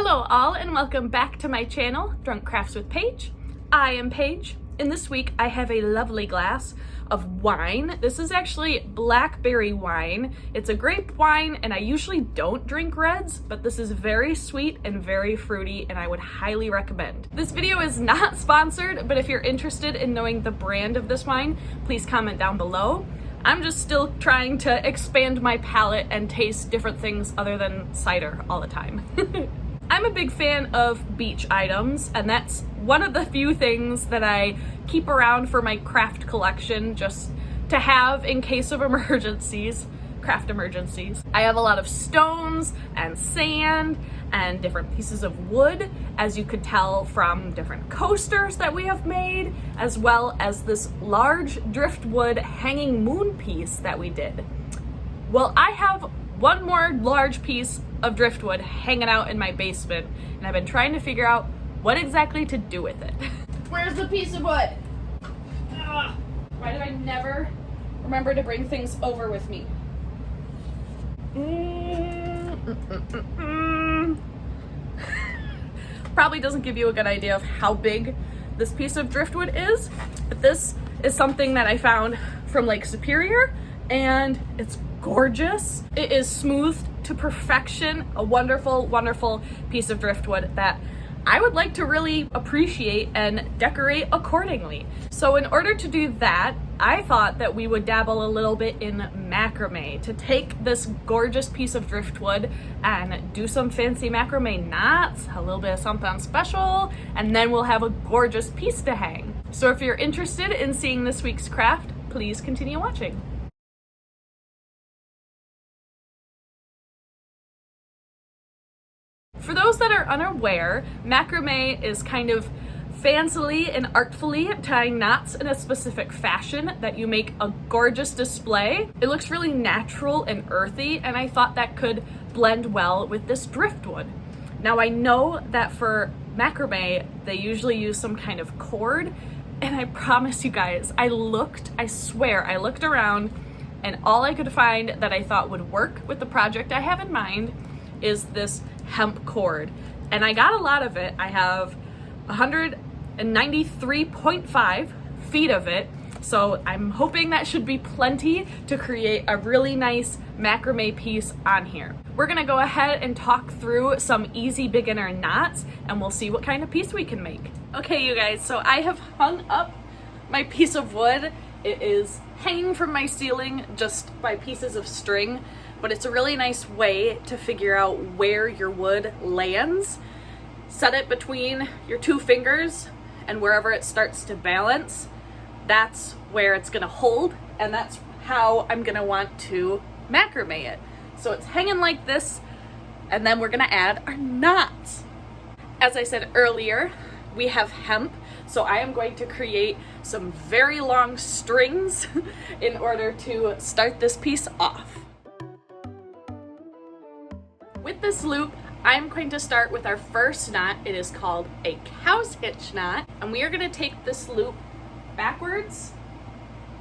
Hello all and welcome back to my channel, Drunk Crafts with Paige. I am Paige, and this week I have a lovely glass of wine. This is actually blackberry wine. It's a grape wine and I usually don't drink reds, but this is very sweet and very fruity and I would highly recommend. This video is not sponsored, but if you're interested in knowing the brand of this wine, please comment down below. I'm just still trying to expand my palate and taste different things other than cider all the time. I'm a big fan of beach items, and that's one of the few things that I keep around for my craft collection just to have in case of emergencies, craft emergencies. I have a lot of stones and sand and different pieces of wood, as you could tell from different coasters that we have made, as well as this large driftwood hanging moon piece that we did. Well, I have one more large piece of driftwood hanging out in my basement, and I've been trying to figure out what exactly to do with it. Where's the piece of wood? Ugh. Why do I never remember to bring things over with me? Probably doesn't give you a good idea of how big this piece of driftwood is, but this is something that I found from Lake Superior, and it's gorgeous. It is smoothed to perfection, a wonderful, wonderful piece of driftwood that I would like to really appreciate and decorate accordingly. So in order to do that, I thought that we would dabble a little bit in macrame to take this gorgeous piece of driftwood and do some fancy macrame knots, a little bit of something special, and then we'll have a gorgeous piece to hang. So if you're interested in seeing this week's craft, please continue watching. For those that are unaware, macrame is kind of fancily and artfully tying knots in a specific fashion that you make a gorgeous display. It looks really natural and earthy, and I thought that could blend well with this driftwood. Now I know that for macrame, they usually use some kind of cord, and I promise you guys, I swear I looked around, and all I could find that I thought would work with the project I have in mind is this hemp cord, and I got a lot of it. I have 193.5 feet of it, so I'm hoping that should be plenty to create a really nice macrame piece on here. We're gonna go ahead and talk through some easy beginner knots and we'll see what kind of piece we can make. Okay, you guys, so I have hung up my piece of wood. It is hanging from my ceiling just by pieces of string, but it's a really nice way to figure out where your wood lands. Set it between your two fingers, and wherever it starts to balance, that's where it's gonna hold, and that's how I'm gonna want to macrame it. So it's hanging like this, and then we're gonna add our knots. As I said earlier, we have hemp, so I am going to create some very long strings in order to start this piece off. With this loop, I'm going to start with our first knot. It is called a cow's hitch knot, and we are going to take this loop backwards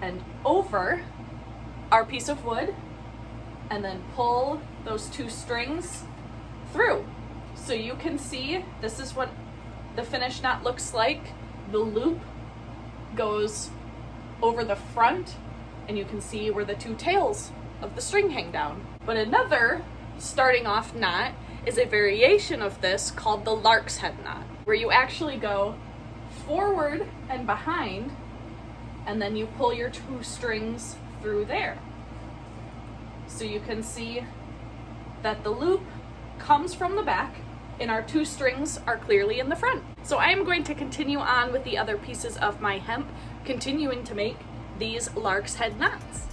and over our piece of wood and then pull those two strings through. So you can see this is what the finished knot looks like. The loop goes over the front, and you can see where the two tails of the string hang down. But another starting off knot is a variation of this called the lark's head knot, where you actually go forward and behind, and then you pull your two strings through there. So you can see that the loop comes from the back and our two strings are clearly in the front. So I am going to continue on with the other pieces of my hemp, continuing to make these lark's head knots.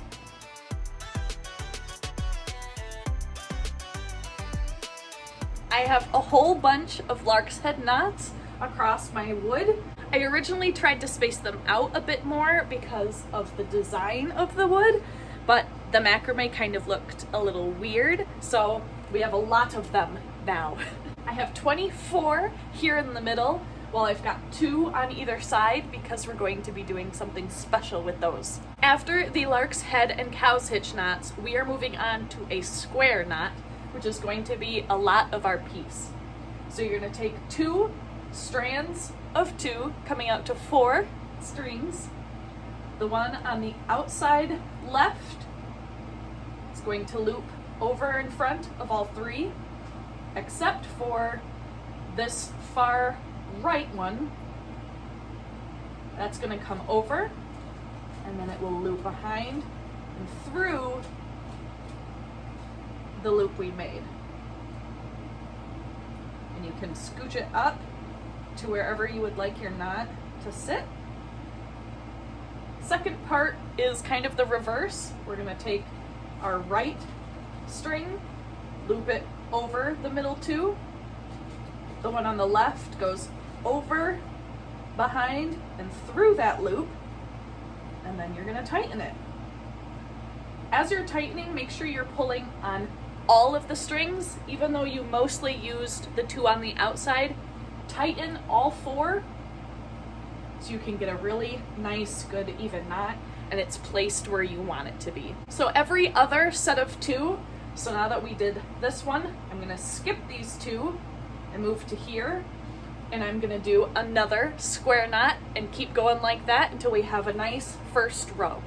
I have a whole bunch of lark's head knots across my wood. I originally tried to space them out a bit more because of the design of the wood, but the macrame kind of looked a little weird, so we have a lot of them now. I have 24 here in the middle, while I've got 2 on either side because we're going to be doing something special with those. After the lark's head and cow's hitch knots, we are moving on to a square knot, which is going to be a lot of our piece. So you're gonna take 2 strands of 2, coming out to 4 strings. The one on the outside left is going to loop over in front of all 3, except for this far right one. That's gonna come over, and then it will loop behind and through the loop we made. And you can scooch it up to wherever you would like your knot to sit. Second part is kind of the reverse. We're gonna take our right string, loop it over the middle 2. The one on the left goes over, behind, and through that loop, and then you're gonna tighten it. As you're tightening, make sure you're pulling on all of the strings, even though you mostly used the 2 on the outside. Tighten all 4 so you can get a really nice, good, even knot, and it's placed where you want it to be. So every other set of 2, so now that we did this one, I'm gonna skip these 2 and move to here, and I'm gonna do another square knot and keep going like that until we have a nice first row.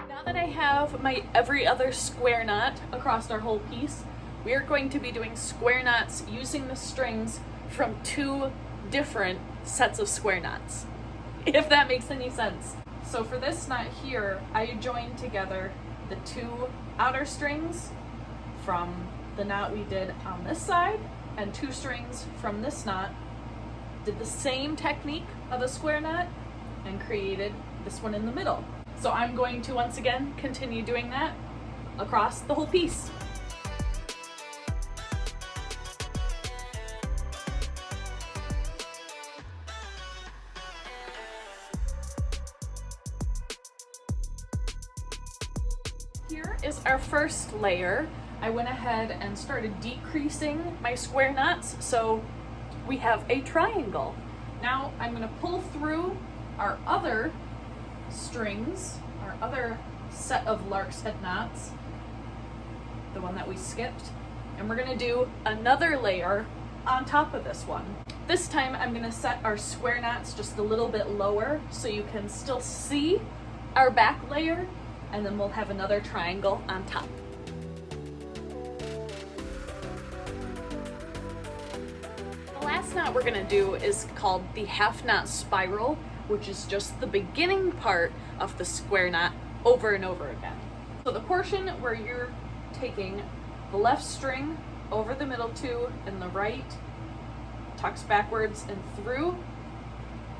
Now that I have my every other square knot across our whole piece, we are going to be doing square knots using the strings from 2 different sets of square knots, if that makes any sense. So for this knot here, I joined together the 2 outer strings from the knot we did on this side and 2 strings from this knot, did the same technique of a square knot, and created this one in the middle. So I'm going to once again continue doing that across the whole piece. Here is our first layer. I went ahead and started decreasing my square knots so we have a triangle. Now I'm going to pull through our other strings, our other set of lark's head knots, the one that we skipped, and we're going to do another layer on top of this one. This time I'm going to set our square knots just a little bit lower so you can still see our back layer, and then we'll have another triangle on top. The last knot we're gonna do is called the half knot spiral, which is just the beginning part of the square knot over and over again. So the portion where you're taking the left string over the middle 2 and the right tucks backwards and through,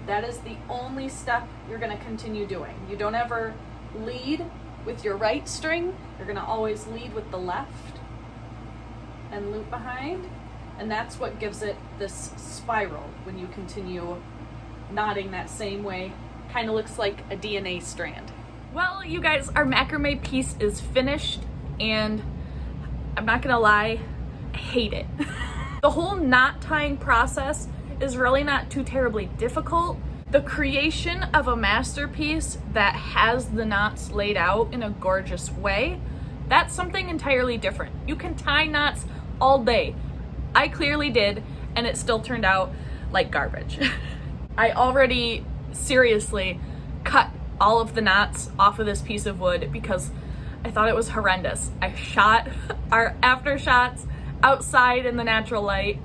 that is the only step you're gonna continue doing. You don't ever lead with your right string, you're gonna always lead with the left and loop behind, and that's what gives it this spiral when you continue knotting that same way. Kind of looks like a DNA strand. Well, you guys, our macrame piece is finished, and I'm not gonna lie, I hate it. The whole knot tying process is really not too terribly difficult. The creation of a masterpiece that has the knots laid out in a gorgeous way, that's something entirely different. You can tie knots all day. I clearly did, and it still turned out like garbage. I already seriously cut all of the knots off of this piece of wood because I thought it was horrendous. I shot our after shots outside in the natural light,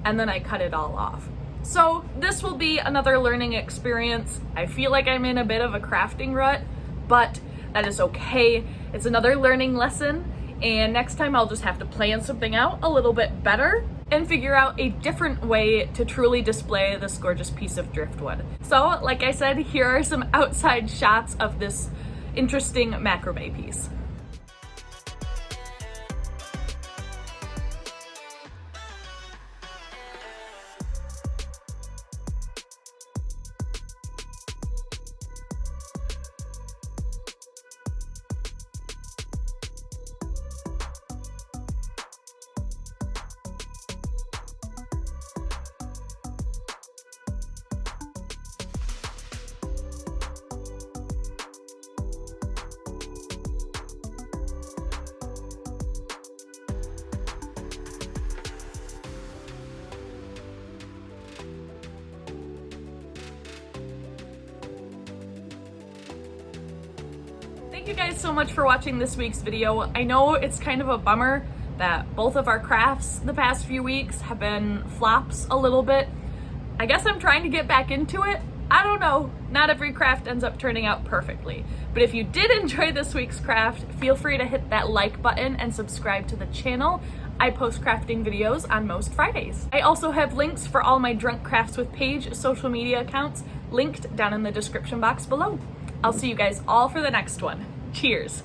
and then I cut it all off. So this will be another learning experience. I feel like I'm in a bit of a crafting rut, but that is okay. It's another learning lesson, and next time I'll just have to plan something out a little bit better and figure out a different way to truly display this gorgeous piece of driftwood. So, like I said, here are some outside shots of this interesting macrame piece. Thank you guys so much for watching this week's video. I know it's kind of a bummer that both of our crafts the past few weeks have been flops a little bit. I guess I'm trying to get back into it. I don't know, not every craft ends up turning out perfectly. But if you did enjoy this week's craft, feel free to hit that like button and subscribe to the channel. I post crafting videos on most Fridays. I also have links for all my Drunk Crafts with Paige social media accounts linked down in the description box below. I'll see you guys all for the next one. Cheers.